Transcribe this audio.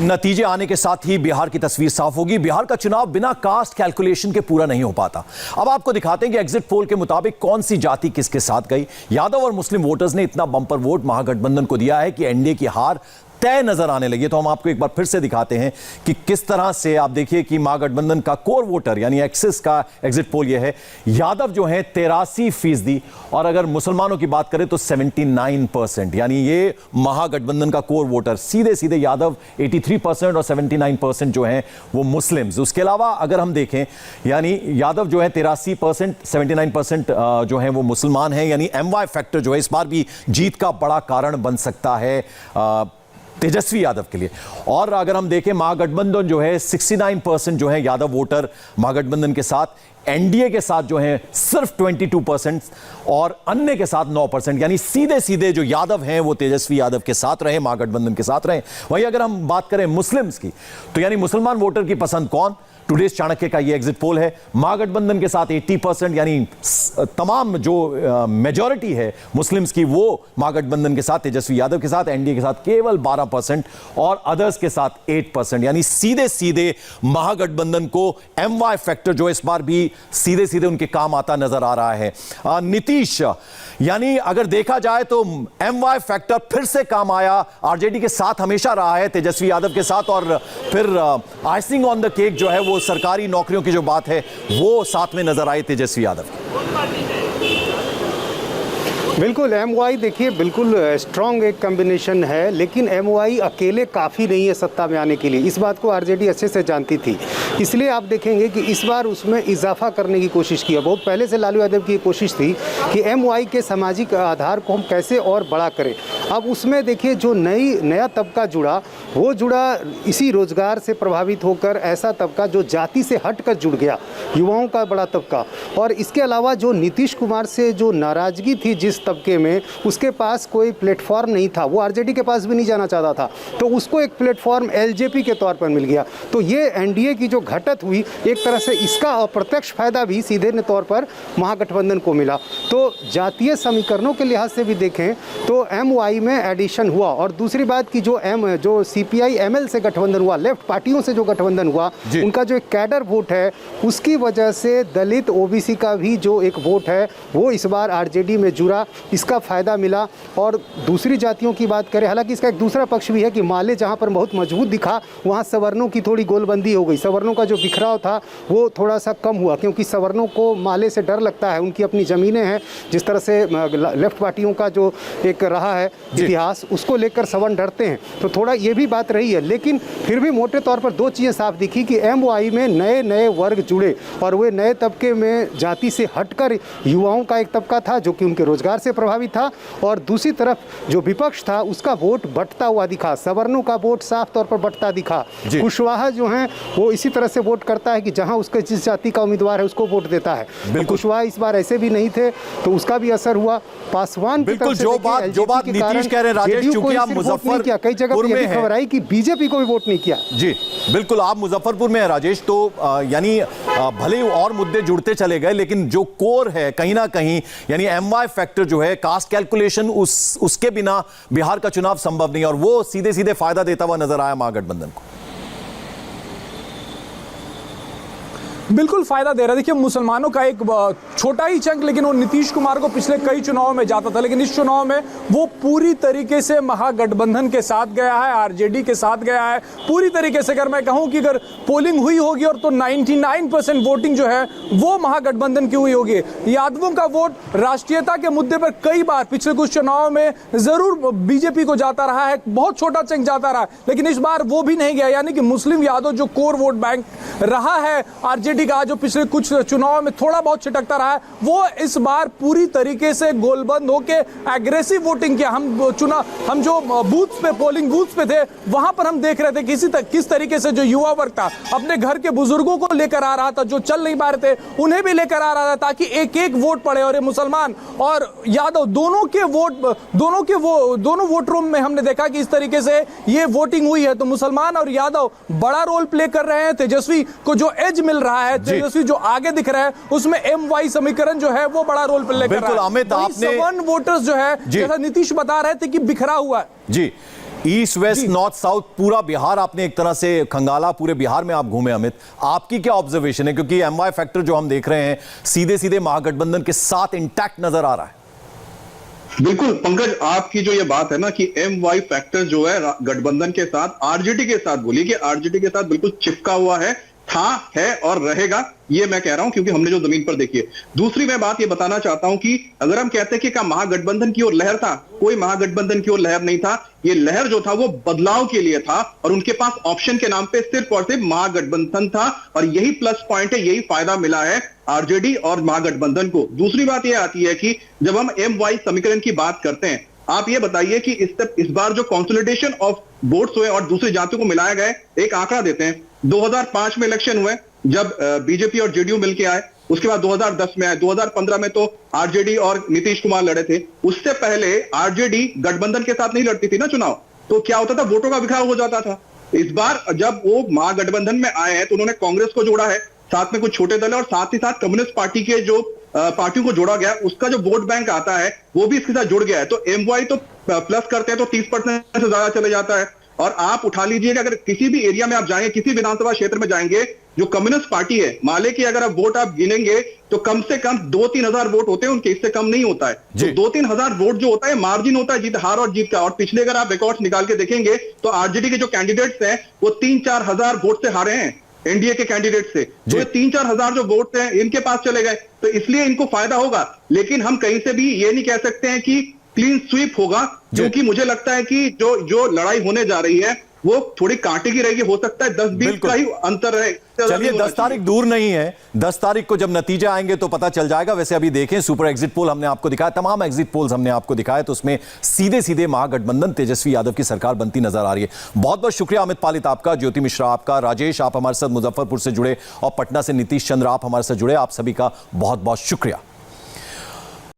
नतीजे आने के साथ ही बिहार की तस्वीर साफ होगी। बिहार का चुनाव बिना कास्ट कैलकुलेशन के पूरा नहीं हो पाता। अब आपको दिखाते हैं कि एग्जिट पोल के मुताबिक कौन सी जाति किसके साथ गई। यादव और मुस्लिम वोटर्स ने इतना बंपर वोट महागठबंधन को दिया है कि एनडीए की हार तय नजर आने लगी। तो हम आपको एक बार फिर से दिखाते हैं कि किस तरह से आप देखिए कि महागठबंधन का कोर वोटर यानी एक्सिस का एग्जिट पोल यह है। यादव जो है 83%, और अगर मुसलमानों की बात करें तो 79%, यानी ये महागठबंधन का कोर वोटर सीधे सीधे यादव 83% और 79% जो है वो मुस्लिम्स। उसके अलावा अगर हम देखें यानी यादव जो है 83%, 79% जो है वो मुसलमान है, यानी एमवाई फैक्टर जो है इस बार भी जीत का बड़ा कारण बन सकता है तेजस्वी यादव के लिए। और अगर हम देखें महागठबंधन जो है 69% जो है यादव वोटर महागठबंधन के साथ, एनडीए के साथ जो है सिर्फ 22% और अन्य के साथ 9%, यानी सीधे सीधे जो यादव हैं वो तेजस्वी यादव के साथ रहे, महागठबंधन के साथ रहे। वहीं अगर हम बात करें मुस्लिम्स की तो यानी मुसलमान वोटर की पसंद कौन, टुडेज चाणक्य का ये एग्जिट पोल है। महागठबंधन के साथ 80%, यानी तमाम जो मेजॉरिटी है मुस्लिम्स की वो महागठबंधन के साथ, तेजस्वी यादव के साथ, एनडीए के साथ केवल 12% और अदर्स के साथ 8%, यानी सीधे सीधे महागठबंधन को एमवाई फैक्टर जो इस बार भी सीधे सीधे उनके काम आता नजर आ रहा है। नीतीश, यानी अगर देखा जाए तो एमवाई फैक्टर फिर से काम आया। आरजेडी के साथ हमेशा रहा है, तेजस्वी यादव के साथ, और फिर आइसिंग ऑन द केक जो है वो सरकारी नौकरियों की जो बात है वो साथ में नजर आई तेजस्वी यादव की। बिल्कुल एमवाई देखिए बिल्कुल स्ट्रॉन्ग एक कॉम्बिनेशन है, लेकिन एमवाई अकेले काफ़ी नहीं है सत्ता में आने के लिए। इस बात को आरजेडी अच्छे से जानती थी, इसलिए आप देखेंगे कि इस बार उसमें इजाफा करने की कोशिश की है। बहुत पहले से लालू यादव की कोशिश थी कि एमवाई के सामाजिक आधार को हम कैसे और बड़ा करें। अब उसमें देखिए जो नया तबका जुड़ा, वो जुड़ा इसी रोजगार से प्रभावित होकर, ऐसा तबका जो जाति से हट कर जुड़ गया, युवाओं का बड़ा तबका। और इसके अलावा जो नीतीश कुमार से जो नाराज़गी थी जिस तबके में, उसके पास कोई प्लेटफॉर्म नहीं था, वो आरजेडी के पास भी नहीं जाना चाहता था, तो उसको एक प्लेटफॉर्म एलजेपी के तौर पर मिल गया। तो ये एनडीए की जो घटत हुई, एक तरह से इसका अप्रत्यक्ष फायदा भी सीधे तौर पर महागठबंधन को मिला। तो जातीय समीकरणों के लिहाज से भी देखें तो एमवाई में एडिशन हुआ। और दूसरी बात की जो सीपीआई एमएल से गठबंधन हुआ, लेफ्ट पार्टियों से जो गठबंधन हुआ, उनका जो एक कैडर वोट है उसकी वजह से दलित ओबीसी का भी जो एक वोट है वो इस बार आरजेडी में जुड़ा, इसका फायदा मिला। और दूसरी जातियों की बात करें, हालांकि इसका एक दूसरा पक्ष भी है कि माले जहां पर बहुत मजबूत दिखा वहां सवर्णों की थोड़ी गोलबंदी हो गई। सवर्णों का जो बिखराव था वो थोड़ा सा कम हुआ, क्योंकि सवर्णों को माले से डर लगता है, उनकी अपनी ज़मीनें हैं। जिस तरह से लेफ्ट पार्टियों का जो एक रहा है इतिहास, उसको लेकर सवर्ण डरते हैं, तो थोड़ा ये भी बात रही है। लेकिन फिर भी मोटे तौर पर दो चीज़ें साफ दिखी कि एमवाई में नए नए वर्ग जुड़े, और वे नए तबके में जाति से हटकर युवाओं का एक तबका था जो कि उनके रोजगार से प्रभावित था, और दूसरी तरफ जो विपक्ष था उसका वोट बंटता हुआ दिखा। सवर्णों का वोट साफ तौर पर बंटता दिखा। कुशवाहा जो है वो इसी तरह से वोट करता है कि जहां उसके जिस जाति का उम्मीदवार है उसको वोट देता है। तो कुशवाहा इस बार ऐसे भी नहीं थे, तो उसका भी असर हुआ। पासवान बिल्कुल जो बात नीतीश कह रहे हैं राजेश, चूंकि आप मुजफ्फरपुर कई जगह ये खबर आई कि बीजेपी को भी वोट नहीं किया। जी बिल्कुल, आप मुजफ्फरपुर में हैं राजेश, तो यानी भले और मुद्दे जुड़ते चले गए, लेकिन जो कोर है कहीं ना कहीं यानी एमवाई फैक्टर जो है, कास्ट कैलकुलेशन, उसके बिना बिहार का चुनाव संभव नहीं, और वो सीधे सीधे फायदा देता हुआ नजर आया महागठबंधन को। बिल्कुल फायदा दे रहा है। देखिए मुसलमानों का एक छोटा ही चंक, लेकिन वो नीतीश कुमार को पिछले कई चुनावों में जाता था, लेकिन इस चुनाव में वो पूरी तरीके से महागठबंधन के साथ गया है, आरजेडी के साथ गया है पूरी तरीके से। अगर मैं कहूं कि अगर पोलिंग हुई होगी और तो 99% वोटिंग जो है वो महागठबंधन की हुई होगी। यादवों का वोट राष्ट्रीयता के मुद्दे पर कई बार पिछले कुछ चुनावों में जरूर बीजेपी को जाता रहा है, बहुत छोटा चंक जाता रहा, लेकिन इस बार वो भी नहीं गया। यानी कि मुस्लिम यादव जो कोर वोट बैंक रहा है आरजेडी का, जो पिछले कुछ चुनाव में थोड़ा बहुत छिटकता रहा है, वो इस बार पूरी तरीके से गोलबंद होके एग्रेसिव वोटिंग किया। हम जो बूथ पे, पोलिंग बूथ पे थे, वहां पर हम देख रहे थे किस तरीके से जो युवा वर्ग था अपने घर के बुजुर्गों को लेकर आ रहा था, जो चल नहीं पा रहे थे उन्हें भी लेकर आ रहा था, ताकि एक एक वोट पड़े। और ये मुसलमान और यादव दोनों वोटरों में हमने देखा कि इस तरीके से ये वोटिंग हुई है। तो मुसलमान और यादव बड़ा रोल प्ले कर रहे हैं। तेजस्वी को जो एज मिल रहा है, तेजस्वी जो आगे दिख रहा है, उसमें एमवाई समीकरण जो है वो बड़ा रोल प्ले कर रहा है। अमित, आपने सवर्ण वोटर्स जो है, जैसा नीतीश बता रहे थे कि बिखरा हुआ है। जी ईस्ट वेस्ट नॉर्थ साउथ पूरा बिहार आपने एक तरह से खंगाला, पूरे बिहार में आप घूमे अमित, आपकी क्या ऑब्जर्वेशन है? क्योंकि एमवाई फैक्टर जो हम देख रहे हैं सीधे सीधे महागठबंधन के साथ इंटैक्ट नजर आ रहा है। बिल्कुल पंकज, आपकी जो ये बात है ना कि एमवाई फैक्टर जो है गठबंधन के साथ, आरजेडी के साथ, बोलिए कि आरजेडी के साथ बिल्कुल चिपका हुआ है, था, है और रहेगा, ये मैं कह रहा हूं क्योंकि हमने जो जमीन पर देखी है। दूसरी मैं बात ये बताना चाहता हूं कि अगर हम कहते हैं कि क्या महागठबंधन की ओर लहर था, कोई महागठबंधन की ओर लहर नहीं था। ये लहर जो था वो बदलाव के लिए था और उनके पास ऑप्शन के नाम पे सिर्फ और सिर्फ महागठबंधन था और यही प्लस पॉइंट है, यही फायदा मिला है आरजेडी और महागठबंधन को। दूसरी बात यह आती है कि जब हम एम-वाई समीकरण की बात करते हैं, आप ये बताइए कि इस बार जो कंसोलिडेशन ऑफ वोट्स हुए और दूसरी जातियों को मिलाया गया, एक आंकड़ा देते हैं। 2005 में इलेक्शन हुए जब बीजेपी और जेडीयू मिलकर आए, उसके बाद 2010 में आए, 2015 में तो आरजेडी और नीतीश कुमार लड़े थे। उससे पहले आरजेडी गठबंधन के साथ नहीं लड़ती थी ना चुनाव, तो क्या होता था, वोटों का बिखराव हो जाता था। इस बार जब वो महागठबंधन में आए हैं तो उन्होंने कांग्रेस को जोड़ा है, साथ में कुछ छोटे दल और साथ ही साथ कम्युनिस्ट पार्टी के जो पार्टियों को जोड़ा गया, उसका जो वोट बैंक आता है वो भी इसके साथ जुड़ गया है। तो एमवाई तो प्लस करते हैं तो 30% से ज्यादा चले जाता है। और आप उठा लीजिएगा, अगर किसी भी एरिया में आप जाएंगे, किसी विधानसभा क्षेत्र में जाएंगे, जो कम्युनिस्ट पार्टी है, माले की अगर आप वोट आप गिनेंगे तो कम से कम 2-3 हजार वोट होते हैं उनके, इससे कम नहीं होता है। तो 2-3 हजार वोट जो होता है मार्जिन होता है जीत हार और जीत का। और पिछले अगर आप रिकॉर्ड्स निकाल के देखेंगे तो आरजेडी के जो कैंडिडेट्स हैं वो 3-4 हजार वोट से हारे हैं एनडीए के कैंडिडेट से। तो ये 3-4 हजार जो वोट हैं इनके पास चले गए, तो इसलिए इनको फायदा होगा। लेकिन हम कहीं से भी ये नहीं कह सकते हैं कि क्लीन स्वीप होगा, क्योंकि मुझे लगता है कि जो लड़ाई होने जा रही है वो थोड़ी कांटे की रहेगी। हो सकता है 10-20 का ही अंतर है। चलिए 10 तारीख दूर नहीं है, 10 तारीख को जब नतीजे आएंगे तो पता चल जाएगा। वैसे अभी देखें सुपर एग्जिट पोल हमने आपको दिखाया, तमाम एग्जिट पोल्स हमने आपको दिखाया, तो उसमें सीधे सीधे महागठबंधन तेजस्वी यादव की सरकार बनती नजर आ रही है। बहुत बहुत शुक्रिया अमित पालित आपका, ज्योति मिश्रा आपका, राजेश आप हमारे साथ मुजफ्फरपुर से जुड़े और पटना से नीतीश चंद्र आप हमारे साथ जुड़े, आप सभी का बहुत बहुत शुक्रिया।